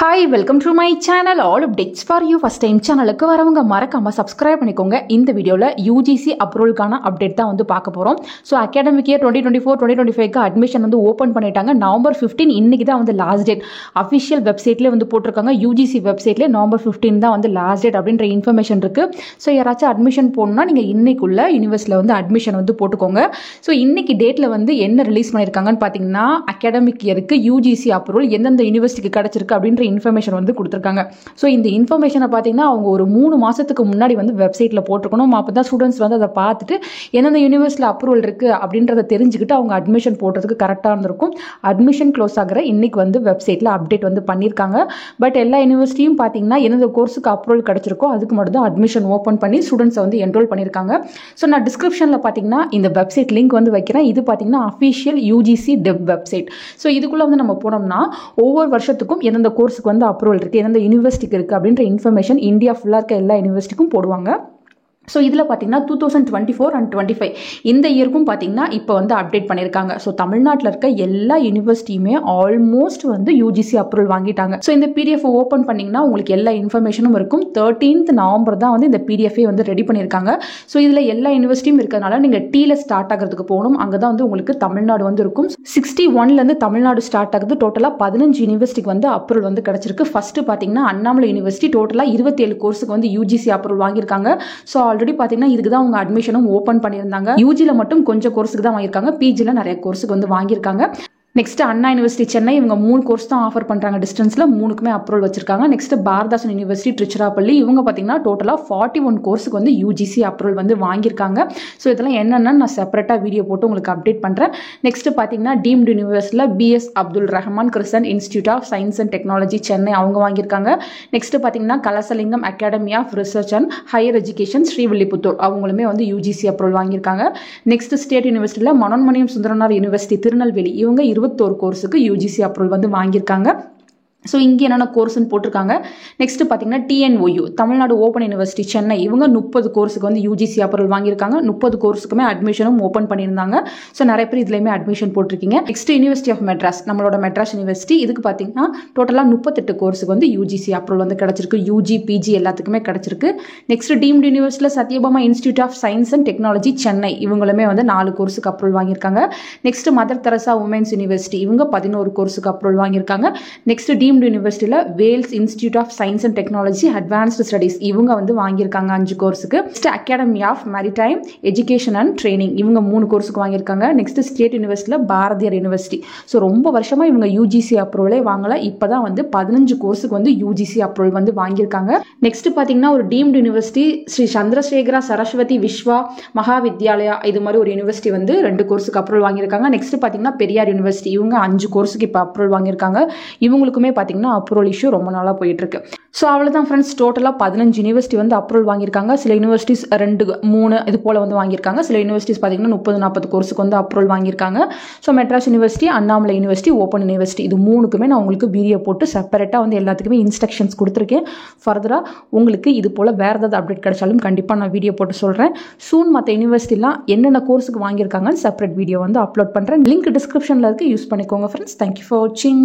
Hi, welcome to my channel. All updates for you. First time சேனலுக்கு வரவங்க மறக்காம subscribe பண்ணிக்கோங்க. இந்த வீடியோல UGC அப்ரூவல்கான அப்டேட் தான் வந்து பார்க்க போறோம். ஸோ அகாடமிக் இயர் 2024-2025க்கு அட்மிஷன் வந்து ஓப்பன் பண்ணிட்டாங்க. நவம்பர் 15 இன்னைக்கு தான் வந்து லாஸ்ட் டேட். அஃபிஷியல் வெப்சைட்லேயே வந்து போட்டிருக்காங்க. UGC வெப்சைட்லேயே நவம்பர் 15 தான் வந்து லாஸ்ட் டேட் அப்படின்ற இன்ஃபர்மேஷன் இருக்கு. ஸோ யாராச்சும் அட்மிஷன் போடணும்னா நீங்கள் இன்னைக்குள்ள யூனிவர்சிட்டியில் வந்து அட்மிஷன் வந்து போட்டுக்கோங்க. ஸோ இன்னைக்கு டேட்டில் வந்து என்ன ரிலீஸ் பண்ணியிருக்காங்கன்னு பார்த்தீங்கன்னா அகாடமிக் இயருக்கு UGC அப்ரூவல் எந்தெந்த யூனிவர்சிட்டிக்கு கிடைச்சிருக்கு அப்படின்ற இன்ஃபர்மேஷன் வந்து கொடுத்துருக்காங்க. ஸோ இந்த இன்ஃபர்மேஷனை பார்த்தீங்கன்னா அவங்க ஒரு 3 மாதத்துக்கு முன்னாடி வந்து வெப்சைட்டில் போட்டிருக்கணும். அப்போ தான் ஸ்டூடெண்ட்ஸ் வந்து அதை பார்த்துட்டு எந்தெந்த யூனிவர்சிட்டியில் அப்ரூவல் இருக்குது அப்படின்றத தெரிஞ்சுக்கிட்டு அவங்க அட்மிஷன் போடுறதுக்கு கரெக்டாக இருந்திருக்கும். அட்மிஷன் க்ளோஸ் ஆகிற இன்னைக்கு வந்து வெப்சைட்டில் அப்டேட் வந்து பண்ணியிருக்காங்க. பட் எல்லா யூனிவர்சிட்டியும் பார்த்தீங்கன்னா எந்தெந்த கோர்ஸுக்கு அப்ரூவல் கிடைச்சிருக்கோ அதுக்கு மட்டும் தான் அட்மிஷன் ஓப்பன் பண்ணி ஸ்டூடெண்ட்ஸை வந்து என்ரோல் பண்ணியிருக்காங்க. ஸோ நான் டிஸ்கிரிப்ஷனில் பார்த்தீங்கன்னா இந்த வெப்சைட் லிங்க் வந்து வைக்கிறேன். இது பார்த்தீங்கன்னா அஃபிஷியல் UGC டெப் வெப்சைட். ஸோ இதுக்குள்ளே வந்து நம்ம போனோம்னா ஒவ்வொரு வருஷத்துக்கும் எந்தெந்த கோர்ஸுக்கு வந்து அப்ரூவல் இருக்குது, எந்தெந்த யூனிவர்சிட்டிக்கு இருக்குது அப்படின்ற இன்ஃபர்மேஷன் இந்தியா ஃபுல்லாக இருக்க எல்லா யூனிவர்சிட்டிக்கும் போடுவாங்க. ஸோ இதில் பார்த்தீங்கன்னா 2024 and 25 இந்த இயருக்கும் பார்த்தீங்கன்னா இப்போ வந்து அப்டேட் பண்ணியிருக்காங்க. ஸோ தமிழ்நாட்டில் இருக்க எல்லா யூனிவர்சிட்டியுமே ஆல்மோஸ்ட் வந்து UGC அப்ரூவல் வாங்கிட்டாங்க. ஸோ இந்த PDF ஓப்பன் பண்ணிங்கன்னா உங்களுக்கு எல்லா இன்ஃபர்மேஷனும் இருக்கும். 13th நவம்பர் தான் வந்து இந்த PDF வந்து ரெடி பண்ணியிருக்காங்க. ஸோ இதில் எல்லா யூனிவர்சிட்டியும் இருக்கிறதுனால நீங்கள் டீல ஸ்டார்ட் ஆகிறதுக்கு போகணும். அங்கே தான் வந்து உங்களுக்கு தமிழ்நாடு வந்து இருக்கும். 61லேருந்து தமிழ்நாடு ஸ்டார்ட் ஆகுது. டோட்டலாக 15 யூனிவர்சிட்டிக்கு வந்து அப்ரூவல் வந்து கிடச்சிருக்கு. ஃபஸ்ட்டு பார்த்தீங்கன்னா அண்ணாமலை யூனிவர்சிட்டி டோட்டலாக 27 கோர்ஸுக்கு வந்து UGC அப்ரூவல் வாங்கியிருக்காங்க. ஸோ ஆல்ரெடி பார்த்தீங்கன்னா இதுக்கு தான் அவங்க அட்மிஷனும் ஓப்பன் பண்ணியிருந்தாங்க. UGல மட்டும் கொஞ்சம் கோர்ஸுக்கு தான் வாங்கியிருக்காங்க. PGல நிறைய கோர்ஸுக்கு வந்து வாங்கியிருக்காங்க. நெக்ஸ்ட் அண்ணா யூனிவர்சிட்டி சென்னை இவங்க 3 கோர்ஸ் தான் ஆஃபர் பண்ணுறாங்க டிஸ்டன்ஸில். 3க்குமே அப்ரூவல் வச்சிருக்காங்க. நெக்ஸ்ட் பாரதாசன் யூனிவர்சிட்டி திருச்சிராப்பள்ளி இவங்க பார்த்தீங்கன்னா டோட்டலாக 41 கோர்ஸுக்கு வந்து UGC அப்ரூவல் வந்து வாங்கியிருக்காங்க. ஸோ இதெல்லாம் என்னென்னு நான் செப்பரேட்டாக வீடியோ போட்டு உங்களுக்கு அப்டேட் பண்ணுறேன். நெக்ஸ்ட் பார்த்தீங்கன்னா டீம்டு யூனிவர்சிட்டியில் BS Abdul Rahman crescent institute of science and technology Chennai அவங்க வாங்கியிருக்காங்க. நெக்ஸ்ட் பார்த்தீங்கன்னா Kalasalingam academy of research and higher education Srivilliputhur அவங்களுமே வந்து UGC அப்ரூவல் வாங்கியிருக்காங்க. நெக்ஸ்ட் ஸ்டேட் யூனிவர்சிட்டியில் மனோன்மணியம் சுந்தரனார் யூனிவர்சிட்டி திருநெல்வேலி இவங்க 21 கோர்ஸுக்கு UGC அப்ரூவல் வந்து வாங்கியிருக்காங்க. ஸோ இங்கே என்னென்ன கோர்ஸ்ன்னு போட்டிருக்காங்க. நெக்ஸ்ட் பார்த்தீங்கன்னா TNOU Tamil Nadu open university Chennai இவங்க 30 கோர்ஸுக்கு வந்து UGC அப்ரூவல் வாங்கியிருக்காங்க. 30 கோர்ஸுக்குமே அட்மிஷனும் ஓப்பன் பண்ணியிருந்தாங்க. ஸோ நிறைய பேர் இதுலையுமே அட்மிஷன் போட்டிருக்கீங்க. நெக்ஸ்ட் யூனிவர்சிட்டி ஆஃப் மெட்ராஸ் நம்மளோட மெட்ராஸ் யூனிவர்சிட்டி இதுக்கு பார்த்தீங்கன்னா டோட்டலாக 38 கோர்ஸுக்கு வந்து UGC அப்ரூவல் வந்து கிடச்சிருக்கு. UG PG எல்லாத்துக்குமே கிடச்சிருக்கு. நெக்ஸ்ட் டீம்டு யூனிவர்சிட்டியில் Sathyabama institute of science and technology Chennai இவங்களுமே வந்து 4 கோர்ஸுக்கு அப்ரூவல் வாங்கியிருக்காங்க. Next Mother Teresa women's university இவங்க 11 கோர்ஸுக்கு அப்ரூவல் வாங்கியிருக்காங்க. நெக்ஸ்ட் யூனிவர்சிட்டியில் Vels institute of science and technology advanced studies இவங்க வந்து வாங்கியிருக்காங்க 5 கோர்ஸுக்கு. Next academy of maritime education and training இவங்க 3 கோர்ஸுக்கு வாங்கியிருக்காங்க. நெக்ஸ்ட் ஸ்டேட் யூனிவர்சிட்டியில் பாரதியார் யூனிவர்சிட்டி ஸோ ரொம்ப வருஷமாக இவங்க UGC அப்ரூவலே வாங்கல. இப்போ தான் வந்து 15 கோர்ஸுக்கு வந்து UGC அப்ரூவல் வந்து வாங்கியிருக்காங்க. நெக்ஸ்ட் பார்த்தீங்கன்னா ஒரு டீம்டு யூனிவர்சிட்டி ஸ்ரீ சந்திரசேகரா சரஸ்வதி விஸ்வா மகாவித்யாலயா இது மாதிரி ஒரு யூனிவர்சிட்டி வந்து 2 கோர்ஸுக்கு அப்ரூவல் வாங்கியிருக்காங்க. நெக்ஸ்ட் பார்த்தீங்கன்னா பெரியார் யூனிவர்சிட்டி இவங்க 5 கோர்ஸுக்கு இப்போ அப்ரூவல் வாங்கியிருக்காங்க. இவங்களுக்குமே பார்த்தீங்கன்னா அப்ரூவல் இஷ்யூ ரொம்ப நாளாக போயிட்டு இருக்கு. ஸோ அவ்வளோதான் ஃப்ரெண்ட்ஸ், டோட்டலாக 15 யூனிவர்சிட்டி வந்து அப்ரூவல் வாங்கியிருக்காங்க. சில யூனிவர்சிட்டிஸ் 2 3 இது போல் வந்து வாங்கியிருக்காங்க. சில யூனிவர்சிட்டிஸ் பார்த்தீங்கன்னா 30-40 கோர்ஸுக்கு வந்து அப்ரூவல் வாங்கியிருக்காங்க. So Madras university Annamalai university open university இது 3க்குமே நான் உங்களுக்கு வீடியோ போட்டு செப்பரேட்டாக வந்து எல்லாத்துக்குமே இன்ஸ்ட்ரக்ஷன்ஸ் கொடுத்துருக்கேன். ஃபர்தராக உங்களுக்கு இது போல் வேறு ஏதாவது அப்டேட் கிடைச்சாலும் கண்டிப்பாக நான் வீடியோ போட்டு சொல்கிறேன். சூன் மற்ற யூனிவர்சிட்டிலாம் என்னென்ன கோர்ஸுக்கு வாங்கியிருக்காங்கன்னு செப்பரேட் வீடியோ வந்து அப்லோட் பண்ணுறேன். லிங்க் டிஸ்கிரிப்ஷனில் இருக்குது, யூஸ் பண்ணிக்கோங்க ஃப்ரெண்ட்ஸ். தேங்க்யூ ஃபார் வாட்சிங்.